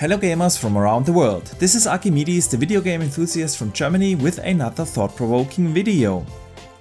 Hello gamers from around the world, this is Archimedes, the video game enthusiast from Germany, with another thought-provoking video.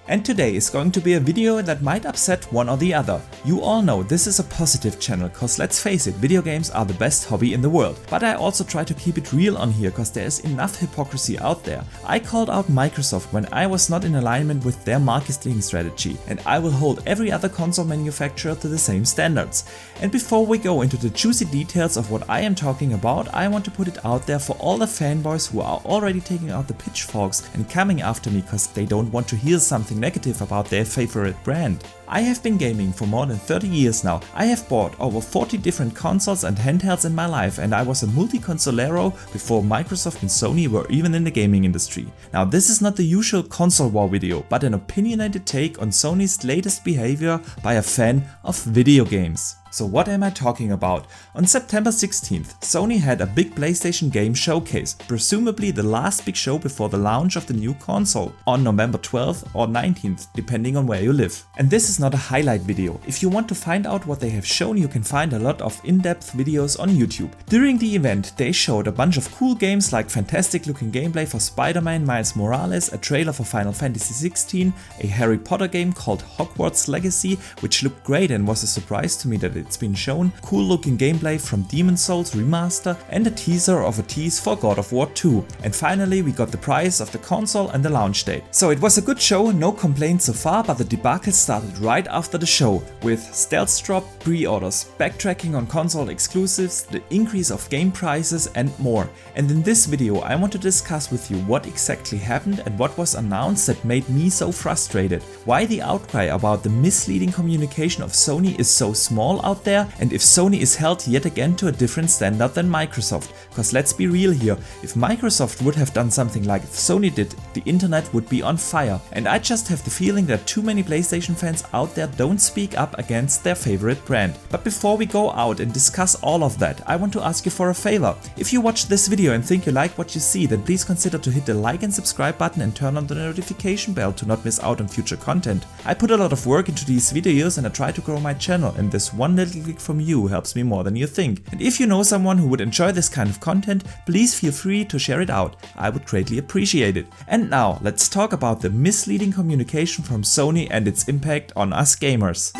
And today is going to be a video that might upset one or the other. You all know this is a positive channel, cause let's face it, video games are the best hobby in the world. But I also try to keep it real on here, cause there is enough hypocrisy out there. I called out Microsoft when I was not in alignment with their marketing strategy, and I will hold every other console manufacturer to the same standards. And before we go into the juicy details of what I am talking about, I want to put it out there for all the fanboys who are already taking out the pitchforks and coming after me cause they don't want to hear something negative about their favorite brand. I have been gaming for more than 30 years now. I have bought over 40 different consoles and handhelds in my life, and I was a multi-consolero before Microsoft and Sony were even in the gaming industry. Now this is not the usual console war video, but an opinionated take on Sony's latest behavior by a fan of video games. So what am I talking about? On September 16th, Sony had a big PlayStation game showcase, presumably the last big show before the launch of the new console, on November 12th or 19th, depending on where you live. And this is not a highlight video. If you want to find out what they have shown, you can find a lot of in-depth videos on YouTube. During the event, they showed a bunch of cool games like fantastic looking gameplay for Spider-Man Miles Morales, a trailer for Final Fantasy XVI, a Harry Potter game called Hogwarts Legacy, which looked great and was a surprise to me that it's been shown, cool looking gameplay from Demon's Souls Remaster, and a teaser of a tease for God of War 2. And finally we got the price of the console and the launch date. So it was a good show, no complaints so far, but the debacle started right after the show, with stealth drop, pre-orders, backtracking on console exclusives, the increase of game prices and more. And in this video I want to discuss with you what exactly happened and what was announced that made me so frustrated. Why the outcry about the misleading communication of Sony is so small out there, and if Sony is held yet again to a different standard than Microsoft. Cause let's be real here, if Microsoft would have done something like if Sony did, the internet would be on fire. And I just have the feeling that too many PlayStation fans out there don't speak up against their favorite brand. But before we go out and discuss all of that, I want to ask you for a favor. If you watch this video and think you like what you see, then please consider to hit the like and subscribe button and turn on the notification bell to not miss out on future content. I put a lot of work into these videos and I try to grow my channel, and this one little click from you helps me more than you think. And if you know someone who would enjoy this kind of content, please feel free to share it out. I would greatly appreciate it. And now let's talk about the misleading communication from Sony and its impact on us gamers.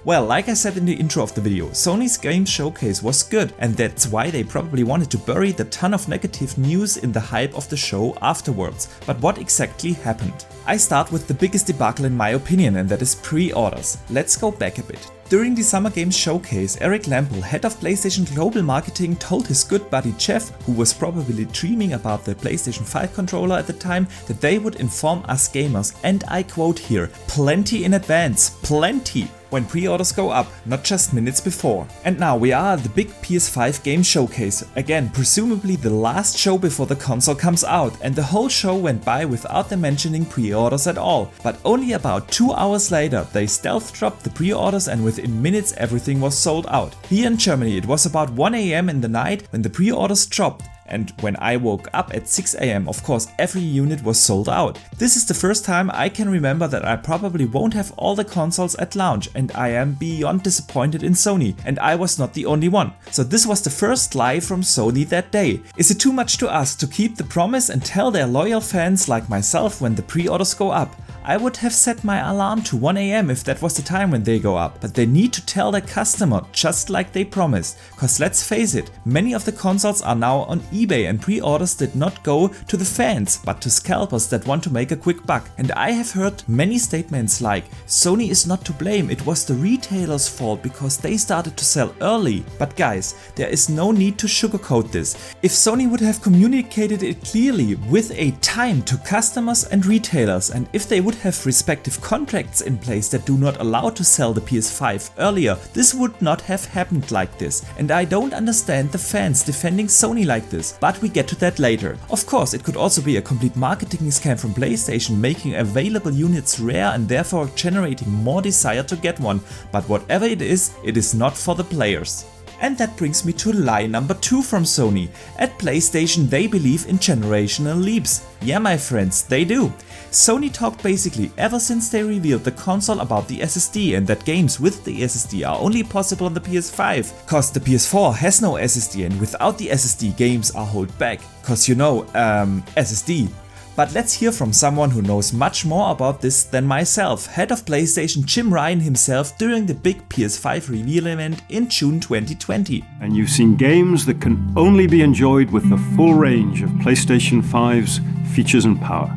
Well, like I said in the intro of the video, Sony's game showcase was good, and that's why they probably wanted to bury the ton of negative news in the hype of the show afterwards. But what exactly happened? I start with the biggest debacle in my opinion, and that is pre-orders. Let's go back a bit. During the Summer Games Showcase, Eric Lampel, head of PlayStation Global Marketing, told his good buddy Jeff, who was probably dreaming about the PlayStation 5 controller at the time, that they would inform us gamers, and I quote here, plenty in advance, plenty, when pre-orders go up, not just minutes before. And now we are at the big PS5 game showcase, again presumably the last show before the console comes out, and the whole show went by without them mentioning pre-orders at all. But only about 2 hours later they stealth dropped the pre-orders, and within minutes everything was sold out. Here in Germany it was about 1 AM in the night when the pre-orders dropped. And when I woke up at 6 AM, of course every unit was sold out. This is the first time I can remember that I probably won't have all the consoles at launch, and I am beyond disappointed in Sony, and I was not the only one. So this was the first lie from Sony that day. Is it too much to ask to keep the promise and tell their loyal fans like myself when the pre-orders go up? I would have set my alarm to 1 AM if that was the time when they go up, but they need to tell their customer just like they promised, cause let's face it, many of the consoles are now on eBay and pre-orders did not go to the fans, but to scalpers that want to make a quick buck. And I have heard many statements like, Sony is not to blame, it was the retailers' fault because they started to sell early. But guys, there is no need to sugarcoat this. If Sony would have communicated it clearly with a time to customers and retailers, and if they would have respective contracts in place that do not allow to sell the PS5 earlier, this would not have happened like this. And I don't understand the fans defending Sony like this, but we get to that later. Of course, it could also be a complete marketing scam from PlayStation, making available units rare and therefore generating more desire to get one, but whatever it is not for the players. And that brings me to lie number 2 from Sony. At PlayStation they believe in generational leaps. Yeah my friends, they do. Sony talked basically ever since they revealed the console about the SSD and that games with the SSD are only possible on the PS5, cause the PS4 has no SSD and without the SSD games are held back, cause you know, SSD. But let's hear from someone who knows much more about this than myself, head of PlayStation Jim Ryan himself during the big PS5 reveal event in June 2020. And you've seen games that can only be enjoyed with the full range of PlayStation 5's features and power.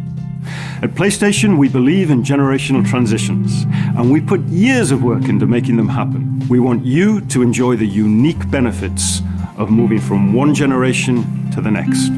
At PlayStation, we believe in generational transitions, and we put years of work into making them happen. We want you to enjoy the unique benefits of moving from one generation to the next.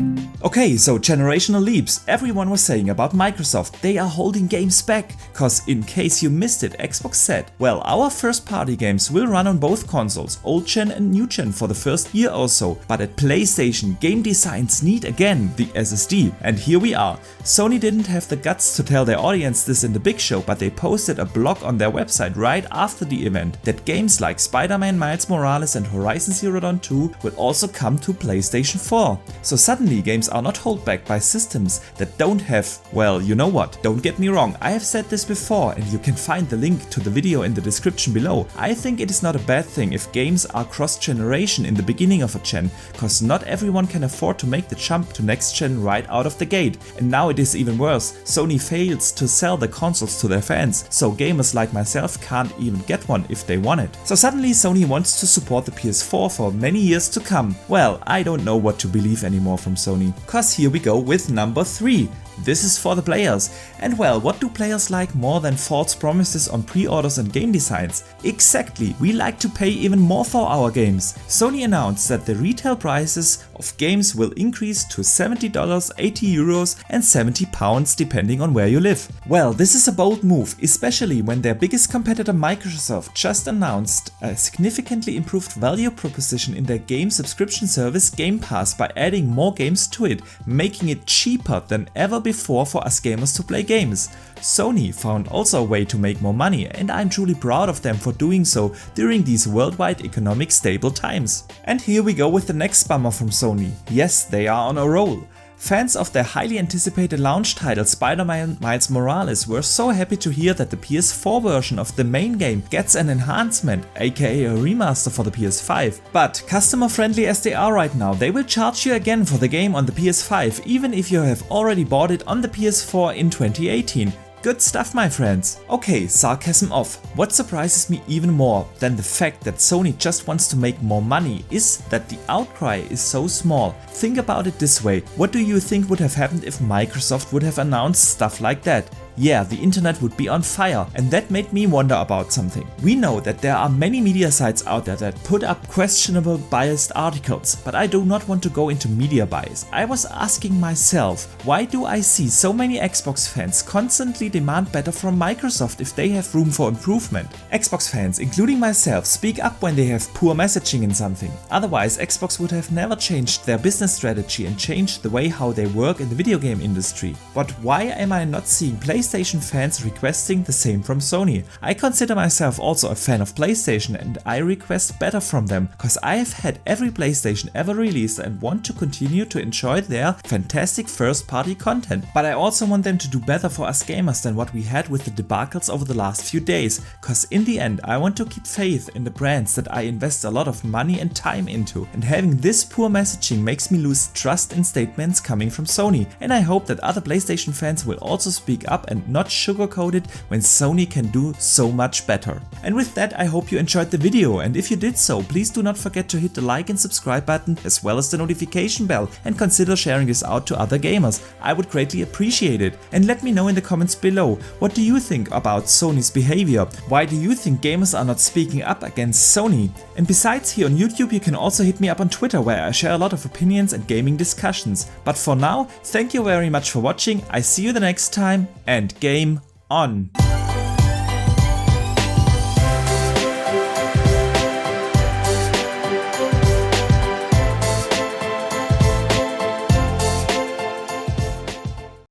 Okay, so generational leaps. Everyone was saying about Microsoft, they are holding games back, cause in case you missed it, Xbox said, well, our first party games will run on both consoles, old gen and new gen for the first year or so, but at PlayStation, game designs need again the SSD. And here we are. Sony didn't have the guts to tell their audience this in the big show, but they posted a blog on their website right after the event that games like Spider-Man Miles Morales and Horizon Zero Dawn 2 will also come to PlayStation 4. So suddenly games are not held back by systems that don't have, well, you know what, don't get me wrong, I have said this before and you can find the link to the video in the description below. I think it is not a bad thing if games are cross-generation in the beginning of a gen, cause not everyone can afford to make the jump to next gen right out of the gate. And now it is even worse, Sony fails to sell the consoles to their fans, so gamers like myself can't even get one if they want it. So suddenly Sony wants to support the PS4 for many years to come. Well, I don't know what to believe anymore from Sony. Cause here we go with number 3. This is for the players. And well, what do players like more than false promises on pre-orders and game designs? Exactly, we like to pay even more for our games. Sony announced that the retail prices of games will increase to $70, €80 and £70 depending on where you live. Well, this is a bold move, especially when their biggest competitor Microsoft just announced a significantly improved value proposition in their game subscription service Game Pass by adding more games to it, making it cheaper than ever before for us gamers to play games. Sony found also a way to make more money, and I'm truly proud of them for doing so during these worldwide economic stable times. And here we go with the next bummer from Sony. Yes, they are on a roll. Fans of their highly anticipated launch title Spider-Man Miles Morales were so happy to hear that the PS4 version of the main game gets an enhancement, aka a remaster for the PS5. But customer friendly as they are right now, they will charge you again for the game on the PS5 even if you have already bought it on the PS4 in 2018. Good stuff, my friends. Okay, sarcasm off. What surprises me even more than the fact that Sony just wants to make more money is that the outcry is so small. Think about it this way, what do you think would have happened if Microsoft would have announced stuff like that? Yeah, the internet would be on fire, and that made me wonder about something. We know that there are many media sites out there that put up questionable biased articles, but I do not want to go into media bias. I was asking myself, why do I see so many Xbox fans constantly demand better from Microsoft if they have room for improvement? Xbox fans, including myself, speak up when they have poor messaging in something. Otherwise, Xbox would have never changed their business strategy and changed the way how they work in the video game industry. But why am I not seeing PlayStation fans requesting the same from Sony? I consider myself also a fan of PlayStation and I request better from them, cause I have had every PlayStation ever released and want to continue to enjoy their fantastic first party content. But I also want them to do better for us gamers than what we had with the debacles over the last few days, cause in the end I want to keep faith in the brands that I invest a lot of money and time into, and having this poor messaging makes me lose trust in statements coming from Sony, and I hope that other PlayStation fans will also speak up and not sugarcoat it when Sony can do so much better. And with that, I hope you enjoyed the video, and if you did so, please do not forget to hit the like and subscribe button as well as the notification bell, and consider sharing this out to other gamers. I would greatly appreciate it. And let me know in the comments below, what do you think about Sony's behavior? Why do you think gamers are not speaking up against Sony? And besides here on YouTube, you can also hit me up on Twitter, where I share a lot of opinions and gaming discussions. But for now, thank you very much for watching, I see you the next time, and game on!